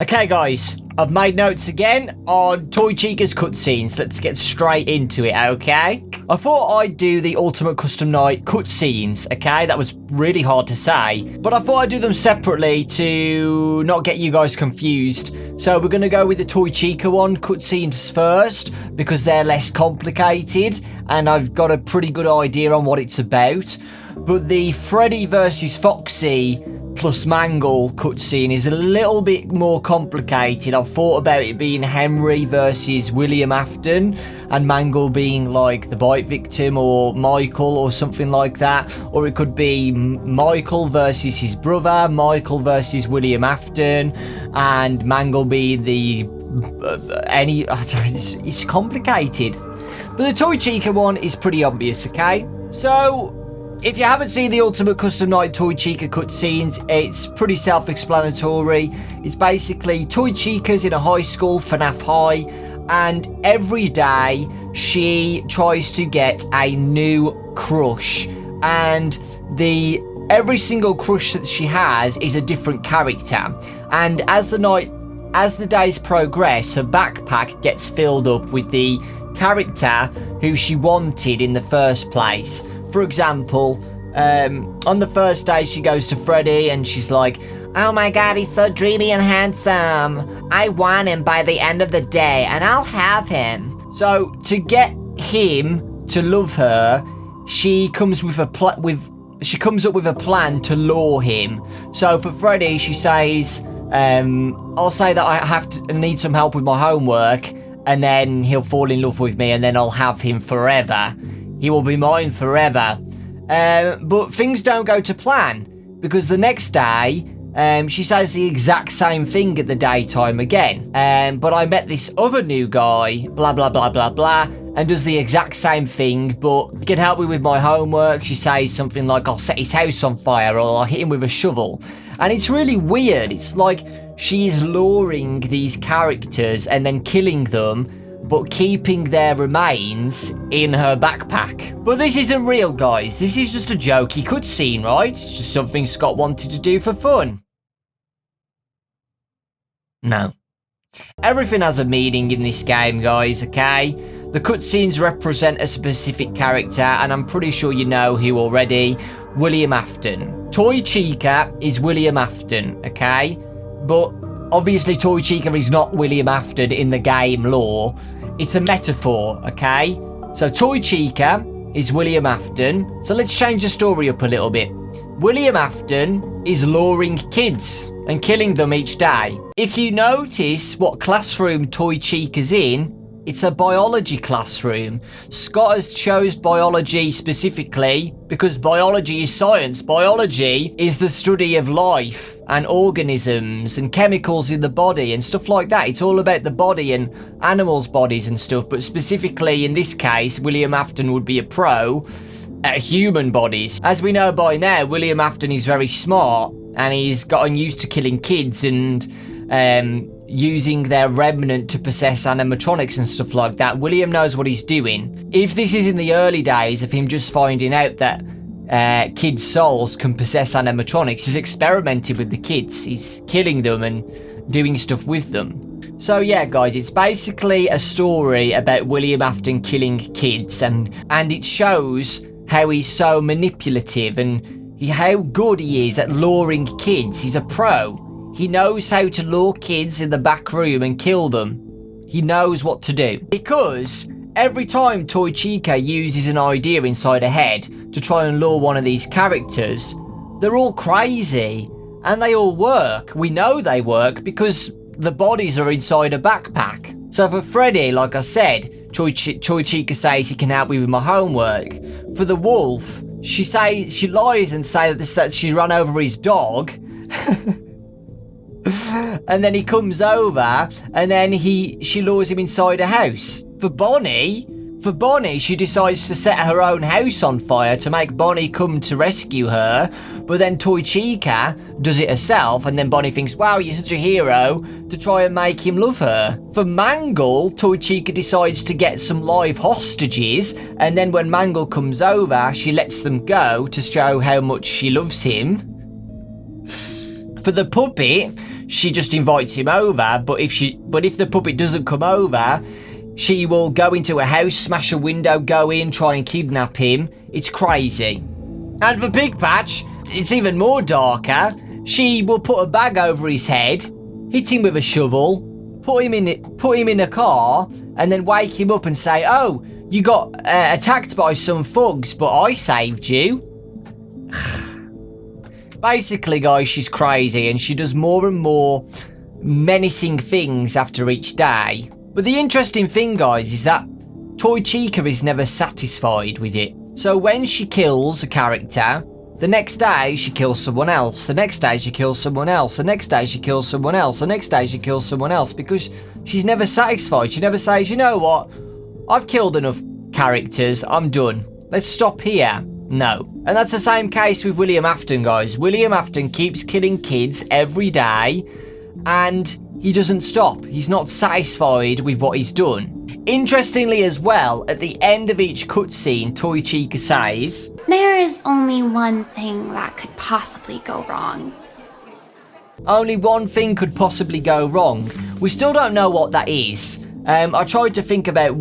Okay guys, I've made notes again on Toy Chica's cutscenes. Let's get straight into it, okay? I thought I'd do the Ultimate Custom Night cutscenes, okay? That was really hard to say, but I thought I'd do them separately to not get you guys confused. So we're going to go with the Toy Chica one cutscenes first, because they're less complicated, and I've got a pretty good idea on what it's about. But the Freddy versus Foxy plus Mangle cutscene is a little bit more complicated. I've thought about it being Henry versus William Afton and Mangle being like the bite victim, or Michael or something like that, or it could be Michael versus his brother, Michael versus William Afton, and Mangle being the it's complicated. But the Toy Chica one is pretty obvious, okay? So if you haven't seen the Ultimate Custom Night Toy Chica cutscenes, it's pretty self-explanatory. It's basically Toy Chica's in a high school, FNAF High, and every day she tries to get a new crush. And every single crush that she has is a different character. And as the days progress, her backpack gets filled up with the character who she wanted in the first place. For example, on the first day she goes to Freddy and she's like, "Oh my god, he's so dreamy and handsome. I want him by the end of the day and I'll have him." So to get him to love her, she comes up with a plan to lure him. So for Freddy, she says, "I'll say that I need some help with my homework, and then he'll fall in love with me, and then I'll have him forever. He will be mine forever." But things don't go to plan, because the next day, she says the exact same thing at the daytime again. "But I met this other new guy, blah, blah, blah, blah, blah," and does the exact same thing, but "He can help me with my homework." She says something like, "I'll set his house on fire," or "I'll hit him with a shovel." And it's really weird. It's like she's luring these characters and then killing them, but keeping their remains in her backpack. But this isn't real, guys. This is just a jokey cutscene, right? It's just something Scott wanted to do for fun. No. Everything has a meaning in this game, guys, okay? The cutscenes represent a specific character, and I'm pretty sure you know who already. William Afton. Toy Chica is William Afton, okay? But obviously Toy Chica is not William Afton in the game lore. It's a metaphor, okay? So Toy Chica is William Afton. So let's change the story up a little bit. William Afton is luring kids and killing them each day. If you notice what classroom Toy Chica's in, it's a biology classroom. Scott has chosen biology specifically because biology is science. Biology is the study of life and organisms and chemicals in the body and stuff like that. It's all about the body and animals' bodies and stuff. But specifically in this case, William Afton would be a pro at human bodies. As we know by now, William Afton is very smart, and he's gotten used to killing kids and using their remnant to possess animatronics and stuff like that. William knows what he's doing. If this is in the early days of him just finding out that kids' souls can possess animatronics, he's experimented with the kids. He's killing them and doing stuff with them. So yeah, guys, it's basically a story about William Afton killing kids, and it shows how he's so manipulative and how good he is at luring kids. He's a pro. He knows how to lure kids in the back room and kill them. He knows what to do. Because every time Toy Chica uses an idea inside her head to try and lure one of these characters, they're all crazy. And they all work. We know they work because the bodies are inside a backpack. So for Freddy, like I said, Toy Chica says he can help me with my homework. For the wolf, she lies and says that she ran over his dog. And then he comes over, and then she lures him inside a house. For Bonnie, she decides to set her own house on fire to make Bonnie come to rescue her. But then Toy Chica does it herself, and then Bonnie thinks, "Wow, you're such a hero," to try and make him love her. For Mangle, Toy Chica decides to get some live hostages, and then when Mangle comes over, she lets them go to show how much she loves him. For the puppet, she just invites him over, but if the puppet doesn't come over, she will go into a house, smash a window, go in, try and kidnap him. It's crazy. And for Big Patch, it's even more darker. She will put a bag over his head, hit him with a shovel, put him in a car, and then wake him up and say, "Oh, you got attacked by some thugs, but I saved you." Basically, guys, she's crazy, and she does more and more menacing things after each day. But the interesting thing, guys, is that Toy Chica is never satisfied with it. So when she kills a character, the next day she kills someone else. The next day she kills someone else. The next day she kills someone else. The next day she kills someone else, because she's never satisfied. She never says, "You know what? I've killed enough characters. I'm done. Let's stop here." No. And that's the same case with William Afton, guys. William Afton keeps killing kids every day, and he doesn't stop. He's not satisfied with what he's done. Interestingly as well, at the end of each cutscene, Toy Chica says, "There is only one thing that could possibly go wrong." Only one thing could possibly go wrong. We still don't know what that is. I tried to think about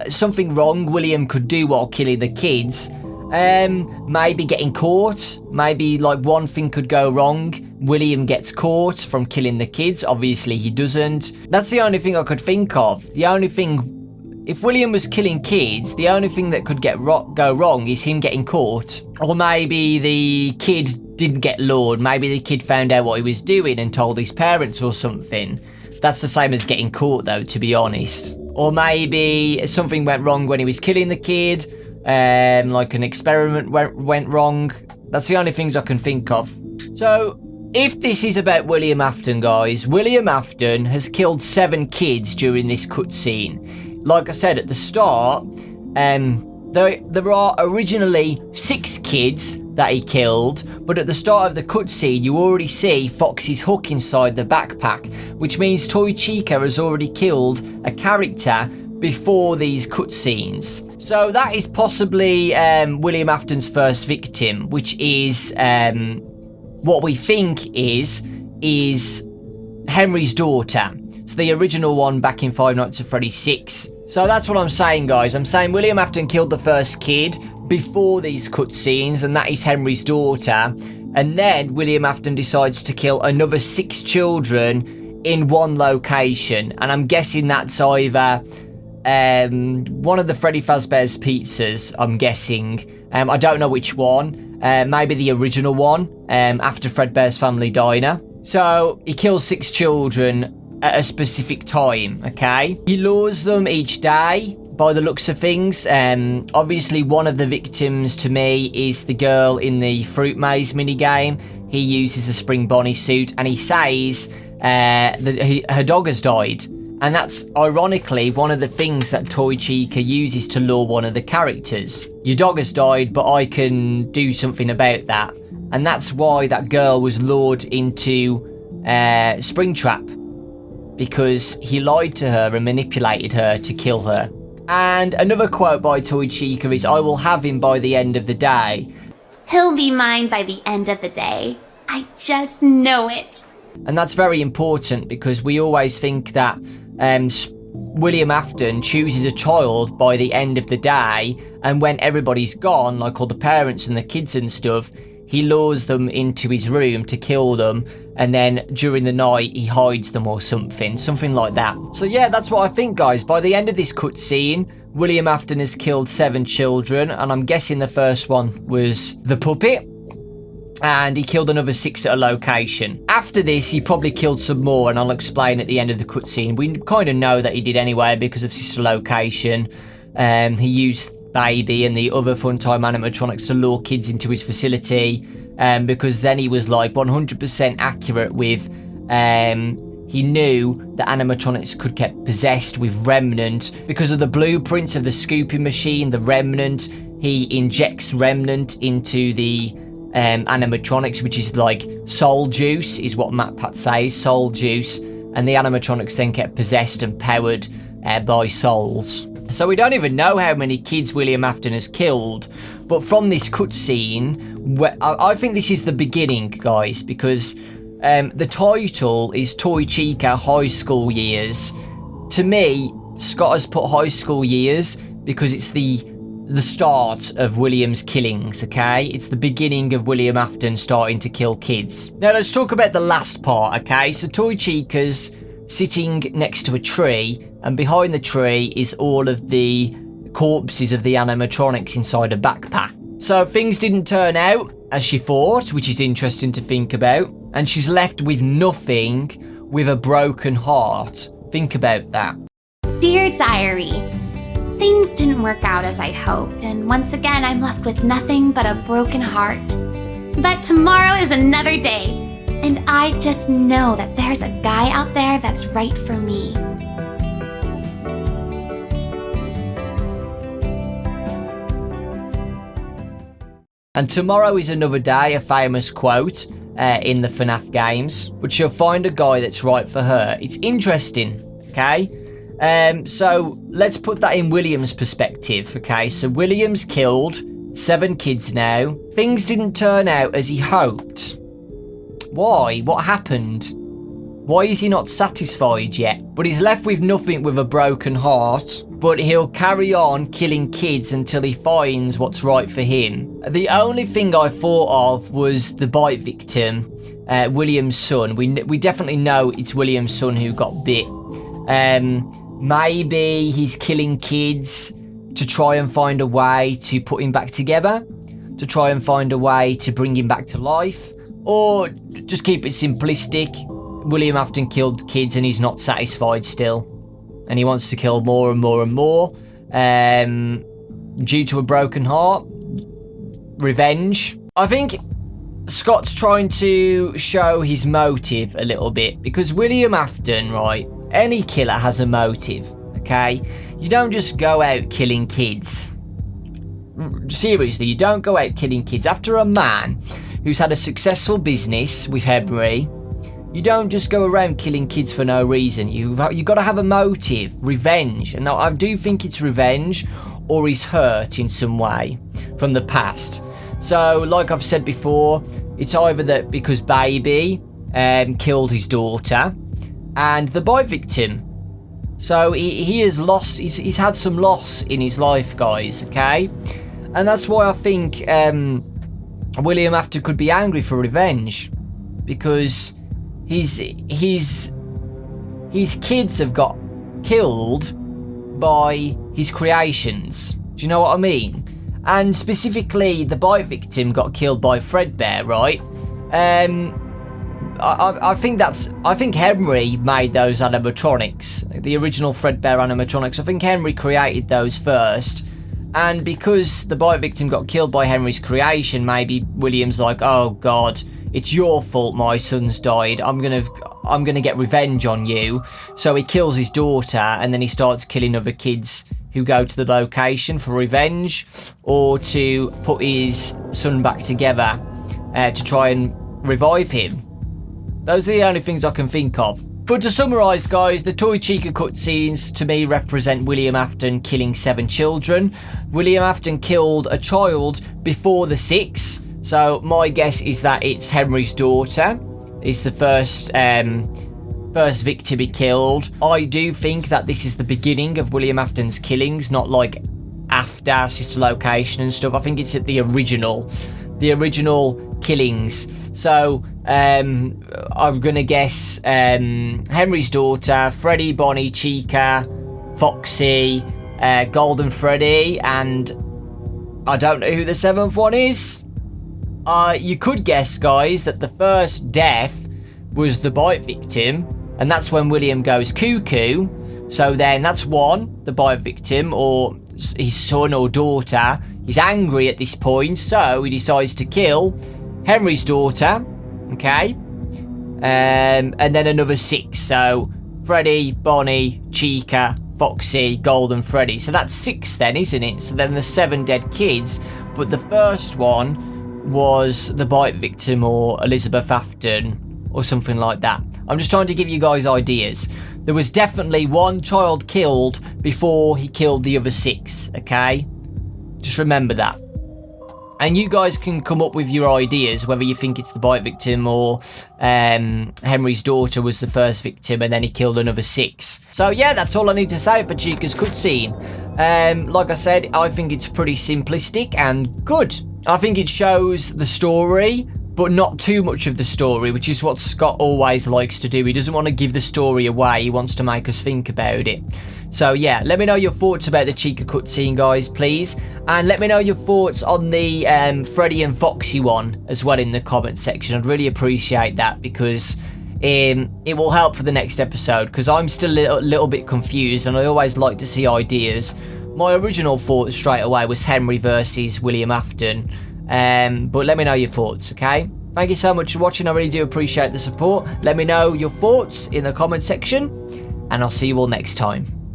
something wrong William could do while killing the kids. Maybe getting caught. Maybe like one thing could go wrong. William gets caught from killing the kids. Obviously he doesn't. That's the only thing I could think of. The only thing, if William was killing kids, the only thing that could go wrong is him getting caught. Or maybe the kid didn't get lured. Maybe the kid found out what he was doing and told his parents or something. That's the same as getting caught though, to be honest. Or maybe something went wrong when he was killing the kid. Like an experiment went wrong. That's the only things I can think of. So, if this is about William Afton, guys, William Afton has killed 7 kids during this cutscene. Like I said at the start, there are originally 6 kids that he killed, but at the start of the cutscene, you already see Foxy's hook inside the backpack, which means Toy Chica has already killed a character before these cutscenes. So that is possibly William Afton's first victim, which is what we think is Henry's daughter. So the original one back in Five Nights at Freddy's 6. So that's what I'm saying, guys. I'm saying William Afton killed the first kid before these cutscenes, and that is Henry's daughter. And then William Afton decides to kill another 6 children in one location. And I'm guessing that's either one of the Freddy Fazbear's pizzas, I'm guessing. I don't know which one. Maybe the original one, after Fredbear's Family Diner. So he kills 6 children at a specific time, okay? He lures them each day, by the looks of things. Obviously, one of the victims to me is the girl in the fruit maze minigame. He uses the Spring Bonnie suit, and he says that her dog has died. And that's, ironically, one of the things that Toy Chica uses to lure one of the characters. Your dog has died, but I can do something about that. And that's why that girl was lured into Springtrap. Because he lied to her and manipulated her to kill her. And another quote by Toy Chica is, "I will have him by the end of the day." "He'll be mine by the end of the day. I just know it." And that's very important, because we always think that William Afton chooses a child by the end of the day, and when everybody's gone, like all the parents and the kids and stuff, he lures them into his room to kill them, and then during the night he hides them or something like that. So yeah, that's what I think, guys. By the end of this cutscene, William Afton has killed 7 children, and I'm guessing the first one was the puppet. And he killed another 6 at a location. After this, he probably killed some more, and I'll explain at the end of the cutscene. We kind of know that he did anyway because of this location. He used Baby and the other Funtime animatronics to lure kids into his facility, because then he was like 100% accurate with... he knew that animatronics could get possessed with Remnant. Because of the blueprints of the scooping machine, the Remnant, he injects Remnant into the... animatronics, which is like soul juice, is what MatPat says, soul juice, and the animatronics then get possessed and powered by souls. So we don't even know how many kids William Afton has killed, but from this cutscene, I think this is the beginning, guys, because The title is Toy Chica High School Years. To me, Scott has put high school years because it's the start of William's killings, okay? It's the beginning of William Afton starting to kill kids. Now let's talk about the last part, okay? So Toy Chica's sitting next to a tree, and behind the tree is all of the corpses of the animatronics inside a backpack. So things didn't turn out as she thought, which is interesting to think about, and she's left with nothing, with a broken heart. Think about that. Dear Diary, things didn't work out as I'd hoped, and once again I'm left with nothing but a broken heart. But tomorrow is another day, and I just know that there's a guy out there that's right for me. And tomorrow is another day, a famous quote in the FNAF games, but she'll find a guy that's right for her. It's interesting, okay? So let's put that in William's perspective, okay? So William's killed 7 kids now. Things didn't turn out as he hoped. Why? What happened? Why is he not satisfied yet? But he's left with nothing, with a broken heart. But he'll carry on killing kids until he finds what's right for him. The only thing I thought of was the bite victim, William's son. We definitely know it's William's son who got bit. Maybe he's killing kids to try and find a way to put him back together, to try and find a way to bring him back to life, or just keep it simplistic. William Afton killed kids and he's not satisfied still, and he wants to kill more and more and more, due to a broken heart. Revenge. I think Scott's trying to show his motive a little bit, because William Afton, right, any killer has a motive, okay? You don't just go out killing kids. Seriously, you don't go out killing kids. After a man who's had a successful business with Henry, you don't just go around killing kids for no reason. You've got to have a motive, revenge. And I do think it's revenge, or he's hurt in some way from the past. So, like I've said before, it's either that because Baby killed his daughter, and the bite victim. So he has lost, he's had some loss in his life, guys, okay? And that's why I think William Afton could be angry for revenge, because his kids have got killed by his creations. Do you know what I mean? And specifically, the bite victim got killed by Fredbear, right? I think Henry made those animatronics, the original Fredbear animatronics. I think Henry created those first, and because the bite victim got killed by Henry's creation, maybe William's like, oh god, it's your fault my son's died, I'm gonna get revenge on you. So he kills his daughter, and then he starts killing other kids who go to the location for revenge, or to put his son back together to try and revive him. Those are the only things I can think of. But to summarise, guys, the Toy Chica cutscenes to me represent William Afton killing 7 children. William Afton killed a child before the 6, so my guess is that it's Henry's daughter. It's the first victim he killed. I do think that this is the beginning of William Afton's killings, not like after sister location and stuff. I think it's at the original killings. So I'm gonna guess Henry's daughter, Freddy, Bonnie, Chica, Foxy, Golden Freddy, and I don't know who the 7th one is. You could guess, guys, that the first death was the bite victim, and that's when William goes cuckoo. So then that's 1, the bite victim, or his son or daughter. He's angry at this point, so he decides to kill Henry's daughter, okay? And then another 6, so Freddy, Bonnie, Chica, Foxy, Golden Freddy. So that's 6 then, isn't it? So then there's 7 dead kids, but the first one was the bite victim, or Elizabeth Afton, or something like that. I'm just trying to give you guys ideas. There was definitely 1 child killed before he killed the other 6, okay? Just remember that. And you guys can come up with your ideas, whether you think it's the bite victim or Henry's daughter was the first victim and then he killed another 6. So yeah, that's all I need to say for Chica's cutscene. Like I said, I think it's pretty simplistic and good. I think it shows the story, but not too much of the story, which is what Scott always likes to do. He doesn't want to give the story away, he wants to make us think about it. So yeah, let me know your thoughts about the Chica cutscene, guys, please. And let me know your thoughts on the Freddy and Foxy one as well in the comment section. I'd really appreciate that, because it will help for the next episode, because I'm still a little bit confused and I always like to see ideas. My original thought straight away was Henry versus William Afton, but let me know your thoughts, okay? Thank you so much for watching, I really do appreciate the support. Let me know your thoughts in the comment section, and I'll see you all next time.